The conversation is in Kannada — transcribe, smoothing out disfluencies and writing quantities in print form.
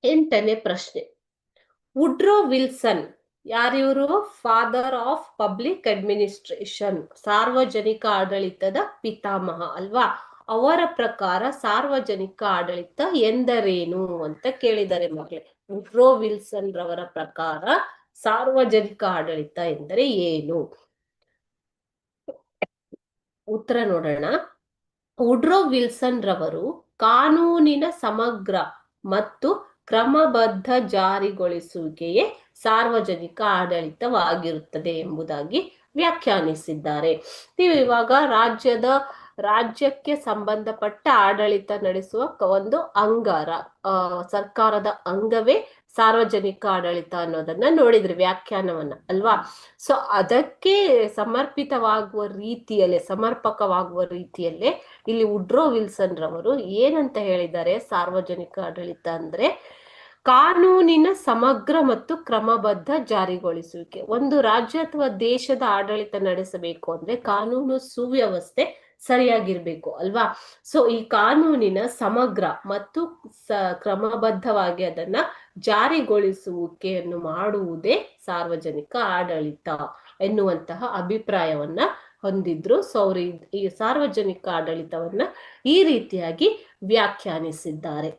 ಎಂಟನೇ ಪ್ರಶ್ನೆ, ವುಡ್ರೋ ವಿಲ್ಸನ್ ಯಾರಿವರು? ಫಾದರ್ ಆಫ್ ಪಬ್ಲಿಕ್ ಅಡ್ಮಿನಿಸ್ಟ್ರೇಷನ್, ಸಾರ್ವಜನಿಕ ಆಡಳಿತದ ಪಿತಾಮಹ ಅಲ್ವಾ. ಅವರ ಪ್ರಕಾರ ಸಾರ್ವಜನಿಕ ಆಡಳಿತ ಎಂದರೇನು ಅಂತ ಕೇಳಿದ್ದಾರೆ ಮಕ್ಕಳೇ. ವುಡ್ರೋ ವಿಲ್ಸನ್ ರವರ ಪ್ರಕಾರ ಸಾರ್ವಜನಿಕ ಆಡಳಿತ ಎಂದರೆ ಏನು? ಉತ್ತರ ನೋಡೋಣ. ವುಡ್ರೋ ವಿಲ್ಸನ್ ರವರು ಕಾನೂನಿನ ಸಮಗ್ರ ಮತ್ತು ಕ್ರಮಬದ್ಧ ಜಾರಿಗೊಳಿಸುವಿಕೆಯೇ ಸಾರ್ವಜನಿಕ ಆಡಳಿತವಾಗಿರುತ್ತದೆ ಎಂಬುದಾಗಿ ವ್ಯಾಖ್ಯಾನಿಸಿದ್ದಾರೆ. ನೀವು ಇವಾಗ ರಾಜ್ಯಕ್ಕೆ ಸಂಬಂಧಪಟ್ಟ ಆಡಳಿತ ನಡೆಸುವ ಒಂದು ಸರ್ಕಾರದ ಅಂಗವೇ ಸಾರ್ವಜನಿಕ ಆಡಳಿತ ಅನ್ನೋದನ್ನ ನೋಡಿದ್ರಿ, ವ್ಯಾಖ್ಯಾನವನ್ನ ಅಲ್ವಾ. ಸೊ ಅದಕ್ಕೆ ಸಮರ್ಪಕವಾಗುವ ರೀತಿಯಲ್ಲೇ ಇಲ್ಲಿ ವುಡ್ರೋ ವಿಲ್ಸನ್ ರವರು ಏನಂತ ಹೇಳಿದ್ದಾರೆ? ಸಾರ್ವಜನಿಕ ಆಡಳಿತ ಅಂದ್ರೆ ಕಾನೂನಿನ ಸಮಗ್ರ ಮತ್ತು ಕ್ರಮಬದ್ಧ ಜಾರಿಗೊಳಿಸುವಿಕೆ. ಒಂದು ರಾಜ್ಯ ಅಥವಾ ದೇಶದ ಆಡಳಿತ ನಡೆಸಬೇಕು ಅಂದ್ರೆ ಕಾನೂನು ಸುವ್ಯವಸ್ಥೆ ಸರಿಯಾಗಿರ್ಬೇಕು ಅಲ್ವಾ. ಸೊ ಈ ಕಾನೂನಿನ ಸಮಗ್ರ ಮತ್ತು ಕ್ರಮಬದ್ಧವಾಗಿ ಅದನ್ನ ಜಾರಿಗೊಳಿಸುವಿಕೆಯನ್ನು ಮಾಡುವುದೇ ಸಾರ್ವಜನಿಕ ಆಡಳಿತ ಎನ್ನುವಂತಹ ಅಭಿಪ್ರಾಯವನ್ನ ಹೊಂದಿದ್ರು. ಸೊ ಅವರು ಈ ಸಾರ್ವಜನಿಕ ಆಡಳಿತವನ್ನ ಈ ರೀತಿಯಾಗಿ ವ್ಯಾಖ್ಯಾನಿಸಿದ್ದಾರೆ.